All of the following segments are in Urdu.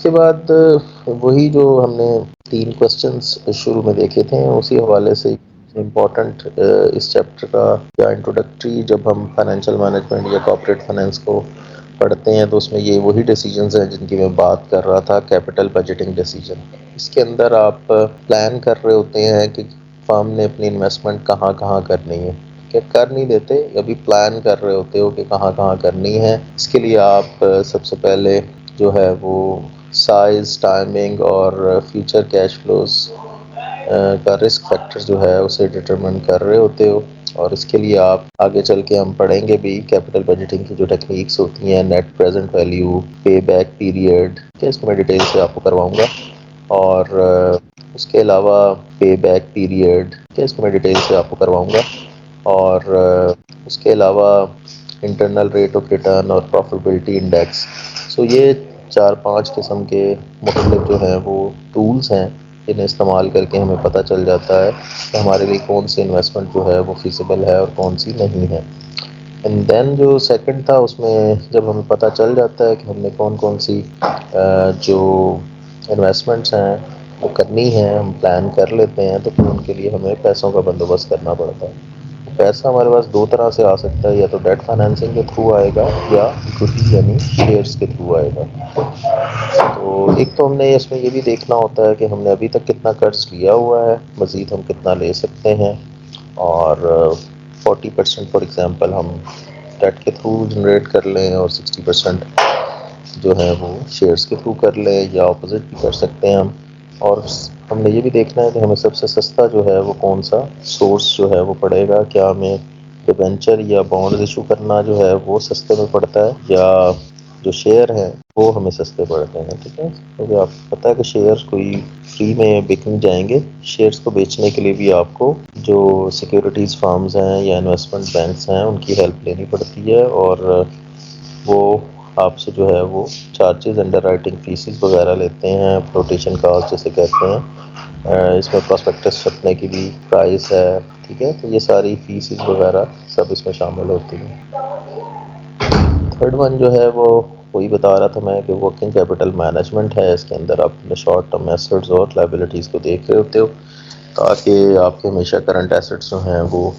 کے بعد وہی جو ہم نے 3 کوشچنس شروع میں دیکھے تھے اسی حوالے سے امپورٹنٹ اس چیپٹر کا یا انٹروڈکٹری جب ہم فائنینشیل مینجمنٹ یا کارپوریٹ فائنینس کو پڑھتے ہیں تو اس میں یہ وہی ڈیسیجنز ہیں جن کی میں بات کر رہا تھا، کیپٹل بجٹنگ ڈیسیجن۔ اس کے اندر آپ پلان کر رہے ہوتے ہیں کہ فرم نے اپنی انویسٹمنٹ کہاں کہاں کرنی ہے، کہ کر نہیں دیتے، ابھی پلان کر رہے ہوتے ہو کہ کہاں کہاں کرنی ہے۔ اس کے لیے آپ سب سے پہلے جو ہے وہ سائز، ٹائمنگ اور فیوچر کیش فلوز کا رسک فیکٹر جو ہے اسے ڈٹرمن کر رہے ہوتے ہو، اور اس کے لیے آپ آگے چل کے ہم پڑھیں گے بھی کیپٹل بجٹنگ کی جو ٹیکنیکس ہوتی ہیں، net present value, payback period, اس کو میں ڈیٹیل سے آپ کو کرواؤں گا، اور اس کے علاوہ پے بیک پیریڈ اس کو میں ڈیٹیل سے آپ کو کرواؤں گا، اور اس کے علاوہ انٹرنل ریٹ آف ریٹرن اور پروفیٹیبلٹی انڈیکس۔ سو یہ 4-5 قسم کے مختلف جو ہیں وہ ٹولز ہیں جنہیں استعمال کر کے ہمیں پتہ چل جاتا ہے کہ ہمارے لیے کون سی انویسٹمنٹ جو ہے وہ فیزیبل ہے اور کون سی نہیں ہے۔ اینڈ دین جو سیکنڈ تھا اس میں جب ہمیں پتہ چل جاتا ہے کہ ہم نے کون کون سی جو انویسٹمنٹس ہیں وہ کرنی ہے، ہم پلان کر لیتے ہیں، تو پھر ان کے لیے ہمیں پیسوں کا بندوبست کرنا پڑتا ہے۔ پیسہ ہمارے پاس 2 طرح سے آ سکتا ہے، یا تو ڈیٹ فائنینسنگ کے تھرو آئے گا یا اکوٹی یعنی شیئرس کے تھرو آئے گا۔ تو ایک تو ہم نے اس میں یہ بھی دیکھنا ہوتا ہے کہ ہم نے ابھی تک کتنا قرض لیا ہوا ہے، مزید ہم کتنا لے سکتے ہیں، اور 40% فار ایگزامپل ہم ڈیٹ کے تھرو جنریٹ کر لیں اور 60% جو ہے وہ شیئرس کے تھرو کر لیں، یا اپوزٹ بھی کر سکتے ہیں ہم۔ اور ہم نے یہ بھی دیکھنا ہے کہ ہمیں سب سے سستا جو ہے وہ کون سا سورس جو ہے وہ پڑے گا، کیا ہمیں ڈیبینچر یا بانڈز ایشو کرنا جو ہے وہ سستے میں پڑتا ہے، یا جو شیئر ہیں وہ ہمیں سستے پڑتے ہیں۔ ٹھیک ہے، کیونکہ آپ کو پتہ ہے کہ شیئر کوئی فری میں بک نہیں جائیں گے، شیئرس کو بیچنے کے لیے بھی آپ کو جو سیکیورٹیز فارمز ہیں یا انویسٹمنٹ بینکس ہیں ان کی ہیلپ لینی پڑتی ہے، اور وہ آپ سے جو ہے وہ چارجز، انڈر رائٹنگ فیسز وغیرہ لیتے ہیں، فلوٹیشن کاسٹ جسے کہتے ہیں، اس میں پراسپیکٹس چھپنے کی بھی پرائس ہے۔ ٹھیک ہے، تو یہ ساری فیسز وغیرہ سب اس میں شامل ہوتی ہیں۔ تھرڈ ون جو ہے وہ وہی بتا رہا تھا میں کہ ورکنگ کیپٹل مینجمنٹ ہے۔ اس کے اندر آپ اپنے شارٹ ٹرم ایسٹس اور لائبلٹیز کو دیکھ رہے ہوتے ہو تاکہ آپ کے ہمیشہ کرنٹ ایسٹس جو ہیں وہ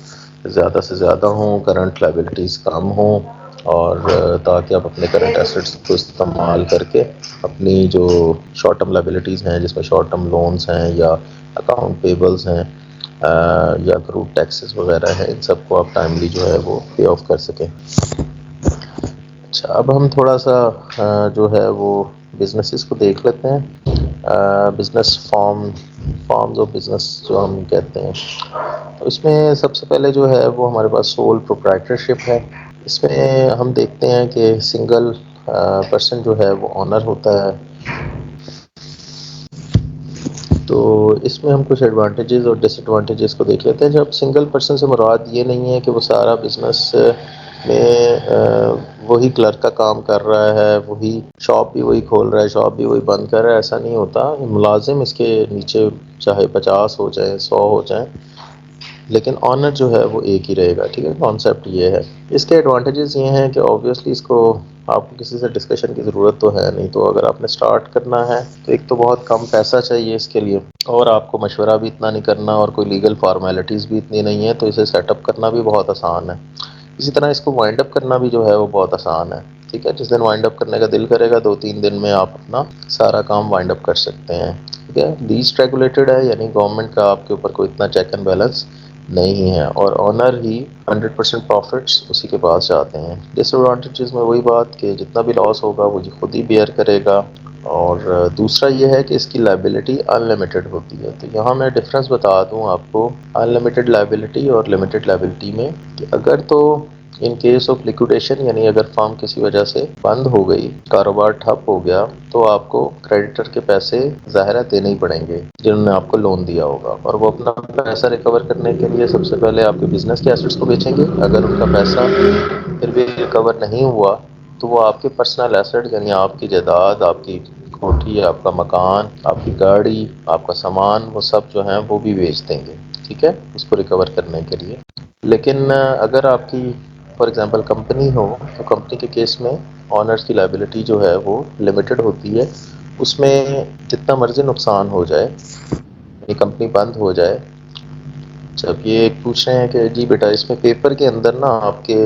زیادہ سے زیادہ ہوں، کرنٹ لائبلٹیز کم ہوں، اور تاکہ آپ اپنے کرنٹ ایسٹس کو استعمال کر کے اپنی جو شارٹ ٹرم لائبلٹیز ہیں جس میں شارٹ ٹرم لونز ہیں یا اکاؤنٹ پیبلز ہیں یا اکروڈ ٹیکسز وغیرہ ہیں، ان سب کو آپ ٹائملی جو ہے وہ پے آف کر سکیں۔ اچھا، اب ہم تھوڑا سا جو ہے وہ بزنسز کو دیکھ لیتے ہیں، بزنس فارمز آف بزنس جو ہم کہتے ہیں۔ تو اس میں سب سے پہلے جو ہے وہ ہمارے پاس سول پروپرائٹرشپ ہے۔ اس میں ہم دیکھتے ہیں کہ سنگل پرسن جو ہے وہ آنر ہوتا ہے۔ تو اس میں ہم کچھ ایڈوانٹیجز اور ڈس ایڈوانٹیجز کو دیکھ لیتے ہیں۔ جب سنگل پرسن سے مراد یہ نہیں ہے کہ وہ سارا بزنس میں وہی کلرک کا کام کر رہا ہے، وہی شاپ بھی وہی کھول رہا ہے، شاپ بھی وہی بند کر رہا ہے، ایسا نہیں ہوتا۔ ملازم اس کے نیچے چاہے 50 ہو جائیں، 100 ہو جائیں، لیکن آنر جو ہے وہ ایک ہی رہے گا۔ ٹھیک ہے، کانسیپٹ یہ ہے۔ اس کے ایڈوانٹیجز یہ ہیں کہ آبویسلی اس کو آپ کو کسی سے ڈسکشن کی ضرورت تو ہے نہیں، تو اگر آپ نے سٹارٹ کرنا ہے تو ایک تو بہت کم پیسہ چاہیے اس کے لیے، اور آپ کو مشورہ بھی اتنا نہیں کرنا، اور کوئی لیگل فارمیلٹیز بھی اتنی نہیں ہے، تو اسے سیٹ اپ کرنا بھی بہت آسان ہے۔ اسی طرح اس کو وائنڈ اپ کرنا بھی جو ہے وہ بہت آسان ہے۔ ٹھیک ہے، جس دن وائنڈ اپ کرنے کا دل کرے گا 2-3 دن میں آپ اپنا سارا کام وائنڈ اپ کر سکتے ہیں۔ ٹھیک ہے، لیسٹ ریگولیٹڈ ہے، یعنی گورنمنٹ کا آپ کے اوپر کوئی اتنا چیک اینڈ بیلنس نہیں ہے، اور آنر ہی 100% پروفٹس اسی کے پاس جاتے ہیں۔ ڈس ایڈوانٹیجز میں وہی بات کہ جتنا بھی لاس ہوگا وہ خود ہی بیئر کرے گا، اور دوسرا یہ ہے کہ اس کی لائبلٹی ان لمیٹڈ ہوتی ہے۔ تو یہاں میں ڈفرینس بتا دوں آپ کو ان لمیٹڈ لائبلٹی اور لمیٹڈ لائبلٹی میں، کہ اگر تو ان کیس آف لیکویڈیشن، یعنی اگر فرم کسی وجہ سے بند ہو گئی، کاروبار ٹھپ ہو گیا، تو آپ کو کریڈیٹر کے پیسے ظاہرہ دینے ہی پڑیں گے جنہوں نے آپ کو لون دیا ہوگا، اور وہ اپنا پیسہ ریکور کرنے کے لیے سب سے پہلے آپ کے بزنس کے ایسٹس کو بیچیں گے۔ اگر ان کا پیسہ پھر بھی ریکور نہیں ہوا تو وہ آپ کے پرسنل ایسٹ، یعنی آپ کی جائیداد، آپ کی کوٹھی، آپ کا مکان، آپ کی گاڑی، آپ کا سامان، وہ سب جو ہیں وہ بھی بیچ دیں گے۔ ٹھیک ہے، اس کو ریکور کرنے کے لیے۔ لیکن اگر آپ کی فار ایگزامپل کمپنی ہو، تو کمپنی کے کیس میں آنرز کی لائبلٹی جو ہے وہ لمیٹڈ ہوتی ہے، اس میں جتنا مرضی نقصان ہو جائے، یہ کمپنی بند ہو جائے، جب یہ پوچھ رہے ہیں کہ جی بیٹا اس میں پیپر کے اندر نا آپ کے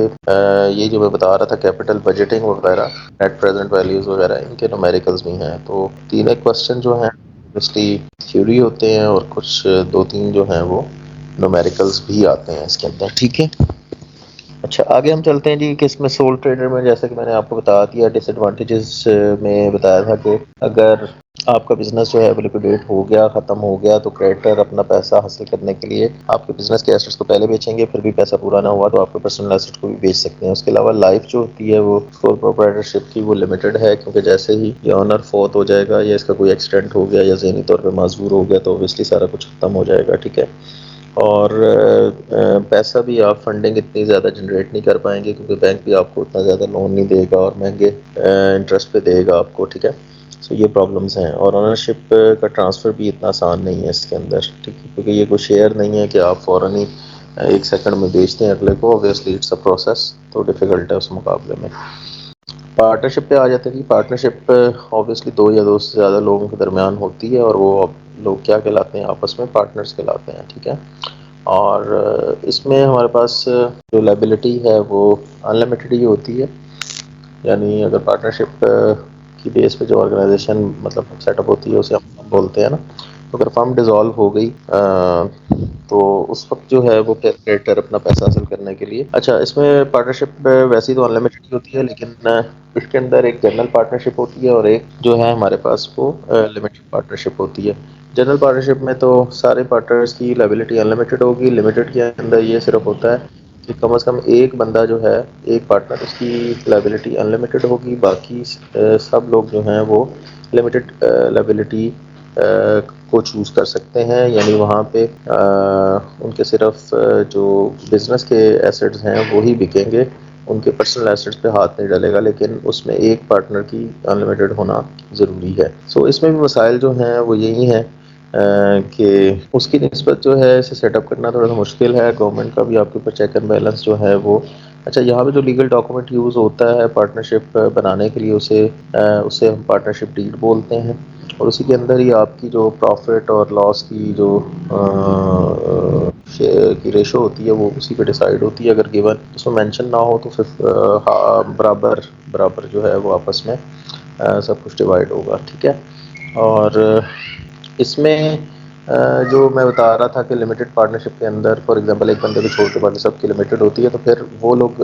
یہ جو میں بتا رہا تھا کیپٹل بجٹنگ وغیرہ، نیٹ پریزنٹ ویلیوز وغیرہ، ان کے نومیریکلز بھی ہیں. تو تین ایک کوسچن جو ہیں obviously تھیوری ہوتے ہیں، اور کچھ دو تین جو ہیں وہ نومیریکلز بھی آتے ہیں اس کے اندر. ٹھیک ہے، اچھا آگے ہم چلتے ہیں جی کہ اس میں سول ٹریڈر میں جیسا کہ میں نے آپ کو بتا دیا ڈس ایڈوانٹیجز میں بتایا تھا کہ اگر آپ کا بزنس جو ہے لکویڈیٹ ہو گیا، ختم ہو گیا، تو کریڈیٹر اپنا پیسہ حاصل کرنے کے لیے آپ کے بزنس کے ایسٹس کو پہلے بیچیں گے، پھر بھی پیسہ پورا نہ ہوا تو آپ کے پرسنل ایسٹ کو بھی بیچ سکتے ہیں. اس کے علاوہ لائف جو ہوتی ہے وہ سول پروپرائٹرشپ کی وہ لمیٹڈ ہے، کیونکہ جیسے ہی یہ آنر فوت ہو جائے گا یا اس کا کوئی ایکسیڈنٹ ہو گیا یا ذہنی طور پہ معذور ہو گیا تو اوبیسلی سارا کچھ ختم ہو جائے گا. ٹھیک ہے، اور پیسہ بھی آپ فنڈنگ اتنی زیادہ جنریٹ نہیں کر پائیں گے، کیونکہ بینک بھی آپ کو اتنا زیادہ لون نہیں دے گا اور مہنگے انٹرسٹ پہ دے گا آپ کو. ٹھیک ہے، سو یہ پرابلمس ہیں. اور اونرشپ کا ٹرانسفر بھی اتنا آسان نہیں ہے اس کے اندر، ٹھیک ہے، کیونکہ یہ کوئی شیئر نہیں ہے کہ آپ فوراً ہی ایک سیکنڈ میں بیچتے ہیں اگلے کو. اوبیسلی اٹس اے پروسیس، تو ڈیفیکلٹ ہے اس مقابلے میں. پارٹنرشپ پہ آ جاتے ہیں. پارٹنرشپ اوبیسلی دو یا دو سے زیادہ لوگوں کے درمیان ہوتی ہے، اور وہ لوگ کیا کہلاتے ہیں آپس میں پارٹنرز کہلاتے ہیں. ٹھیک ہے، اور اس میں ہمارے پاس جو لائبلٹی ہے وہ انلمیٹڈ ہی ہوتی ہے. یعنی اگر پارٹنرشپ کی بیس پہ جو آرگنائزیشن مطلب سیٹ اپ ہوتی ہے اسے ہم بولتے ہیں نا، تو اگر فرم ڈیزالو ہو گئی تو اس وقت جو ہے وہ کریڈیٹر اپنا پیسہ حاصل کرنے کے لیے. اچھا، اس میں پارٹنرشپ ویسی تو انلمیٹڈ ہوتی ہے، لیکن اس کے اندر ایک جنرل پارٹنرشپ ہوتی ہے اور ایک جو ہے ہمارے پاس وہ لمیٹڈ پارٹنرشپ ہوتی ہے. جنرل پارٹنرشپ میں تو سارے پارٹنرز کی لائبلٹی انلمیٹڈ ہوگی. لمیٹڈ کے اندر یہ صرف ہوتا ہے کہ کم از کم ایک بندہ جو ہے، ایک پارٹنر، اس کی لائبلٹی انلمیٹڈ ہوگی، باقی سب لوگ جو ہیں وہ لمیٹڈ لائبلٹی کو چوز کر سکتے ہیں. یعنی وہاں پہ ان کے صرف جو بزنس کے ایسٹس ہیں وہی بکیں گے، ان کے پرسنل ایسٹس پہ ہاتھ نہیں ڈالے گا، لیکن اس میں ایک پارٹنر کی انلمیٹڈ ہونا ضروری ہے. سو اس میں بھی مسائل جو ہیں وہ یہی ہیں کہ اس کی نسبت جو ہے اسے سیٹ اپ کرنا تھوڑا سا مشکل ہے. گورنمنٹ کا بھی آپ کے اوپر چیک اینڈ بیلنس جو ہے وہ اچھا. یہاں پہ جو لیگل ڈاکومنٹ یوز ہوتا ہے پارٹنرشپ بنانے کے لیے اسے ہم پارٹنرشپ ڈیڈ بولتے ہیں، اور اسی کے اندر ہی آپ کی جو پروفٹ اور لاس کی جو کی ریشو ہوتی ہے وہ اسی پہ ڈیسائیڈ ہوتی ہے. اگر گیون اس میں مینشن نہ ہو تو پھر برابر جو ہے وہ آپس میں سب کچھ ڈیوائڈ ہوگا. ٹھیک ہے، اور اس میں جو میں بتا رہا تھا کہ لمیٹڈ پارٹنرشپ کے اندر فار ایگزامپل ایک بندے کو چھوڑ کے باقی سب کی لمیٹڈ ہوتی ہے، تو پھر وہ لوگ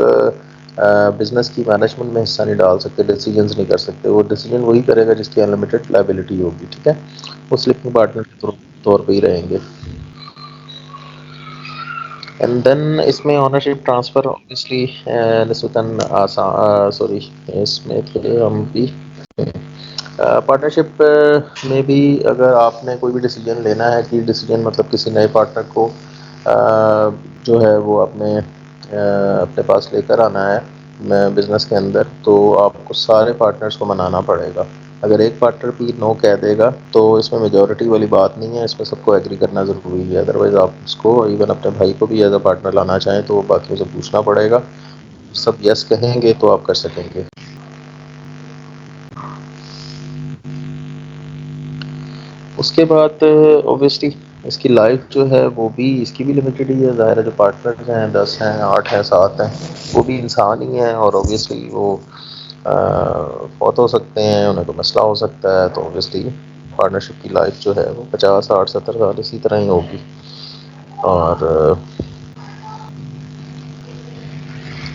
بزنس کی مینجمنٹ میں حصہ نہیں ڈال سکتے، ڈیسیجنز نہیں کر سکتے. وہ ڈیسیجن وہی کرے گا جس کی انلمیٹڈ لائبلٹی ہوگی. ٹھیک ہے، وہ سلپنگ پارٹنر کے طور پہ ہی رہیں گے. اینڈ دین اس میں اونرشپ ٹرانسفر اوبیسلی نسبتاً آسان سوری اس میں تھوڑے ہم بھی پارٹنرشپ میں بھی اگر آپ نے کوئی بھی ڈیسیجن لینا ہے کہ ڈیسیجن مطلب کسی نئے پارٹنر کو جو ہے وہ اپنے پاس لے کر آنا ہے بزنس کے اندر، تو آپ کو سارے پارٹنرز کو منانا پڑے گا. اگر ایک پارٹنر بھی نو کہہ دے گا تو اس میں میجورٹی والی بات نہیں ہے، اس میں سب کو ایگری کرنا ضروری ہے. ادروائز آپ اس کو ایون اپنے بھائی کو بھی ایز اے پارٹنر لانا چاہیں تو باقیوں سے پوچھنا پڑے گا. سب یس کہیں گے تو آپ کر سکیں گے. اس کے بعد اوبیسلی اس کی لائف جو ہے وہ بھی اس کی بھی لمیٹڈ ہی ہے. ظاہر ہے جو پارٹنرز ہیں 10 ہیں 8 ہیں 7 ہیں وہ بھی انسان ہی ہیں، اور اوبیسلی وہ فوت ہو سکتے ہیں، انہیں کوئی مسئلہ ہو سکتا ہے. تو اوبیسلی پارٹنرشپ کی لائف جو ہے وہ 50 60 70 سال اسی طرح ہی ہوگی. اور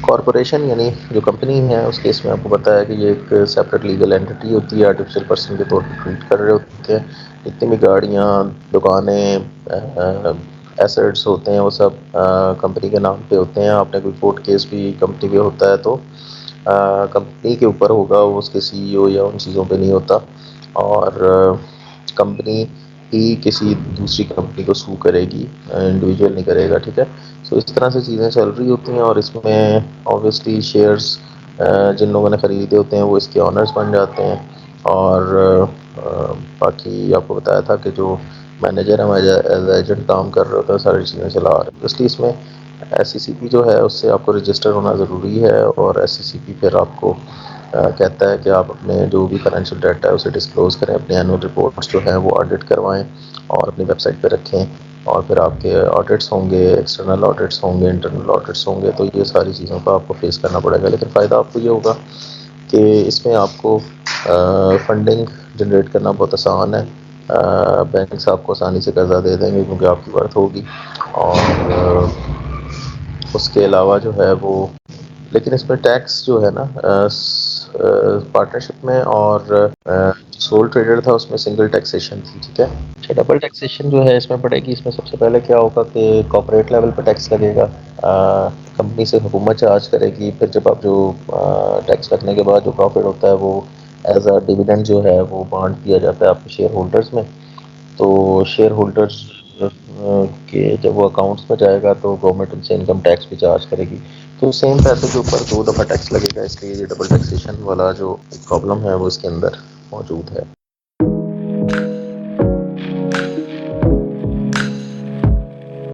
کارپوریشن یعنی جو کمپنی ہے اس کیس میں آپ کو پتہ ہے کہ یہ ایک سیپریٹ لیگل اینٹی ہوتی ہے، آرٹیفیشیل پرسن کے طور پر ٹریٹ کر رہے ہوتے ہیں. جتنی بھی گاڑیاں، دکانیں، ایسٹس ہوتے ہیں وہ سب کمپنی کے نام پہ ہوتے ہیں. آپ نے کوئی کورٹ کیس بھی کمپنی پہ ہوتا ہے تو کمپنی کے اوپر ہوگا، وہ اس کے سی ای او یا ان چیزوں پہ نہیں ہوتا. اور کمپنی ہی کسی دوسری کمپنی کو سو کرے گی، انڈیویجول نہیں کرے گا. ٹھیک ہے، سو اس طرح سے چیزیں چل رہی ہوتی ہیں. اور اس میں اوبیسلی شیئرز جن لوگوں نے خریدے ہوتے ہیں وہ اس کے آنرز بن جاتے ہیں. اور باقی آپ کو بتایا تھا کہ جو مینیجر ہے ایز ایجنٹ کام کر رہے ہوتے ہیں، ساری چیزیں چلا رہے ہیں. اس لیے اس میں ایس سی سی پی جو ہے اس سے آپ کو رجسٹر ہونا ضروری ہے، اور ایس سی سی پی پھر آپ کو کہتا ہے کہ آپ اپنے جو بھی فائنینشیل ڈیٹا ہے اسے ڈسکلوز کریں، اپنی اینول رپورٹس جو ہیں وہ آڈٹ کروائیں اور اپنی ویب سائٹ پہ رکھیں، اور پھر آپ کے آڈٹس ہوں گے، ایکسٹرنل آڈٹس ہوں گے، انٹرنل آڈٹس ہوں گے، تو یہ ساری چیزوں کا آپ کو فیس کرنا پڑے گا. لیکن فائدہ آپ کو یہ ہوگا کہ اس میں آپ کو فنڈنگ جنریٹ کرنا بہت آسان ہے. بینکس آپ کو آسانی سے قرضہ دے دیں گے کیونکہ آپ کی ورتھ ہوگی. اور اس کے علاوہ جو ہے وہ، لیکن اس میں ٹیکس جو ہے نا پارٹنرشپ میں اور سول ٹریڈر تھا اس میں سنگل ٹیکسیشن تھی. ٹھیک ہے. ڈبل ٹیکسیشن جو ہے اس میں پڑے گی. اس میں سب سے پہلے کیا ہوگا کہ کارپوریٹ لیول پہ ٹیکس لگے گا، کمپنی سے حکومت چارج کرے گی. پھر جب آپ جو ٹیکس لگنے کے بعد جو پروفٹ ہوتا ہے وہ ایز اے ڈیویڈنڈ جو ہے وہ بانٹ دیا جاتا ہے آپ کے شیئر ہولڈرز میں. تو شیئر ہولڈرز کے جب وہ اکاؤنٹس میں جائے گا تو گورنمنٹ ان سے انکم ٹیکس بھی چارج کرے گی. تو سیم پیسے کے اوپر 2 دفعہ ٹیکس لگے گا، اس لیے یہ ڈبل ٹیکسیشن والا جو پرابلم ہے وہ اس کے اندر موجود ہے.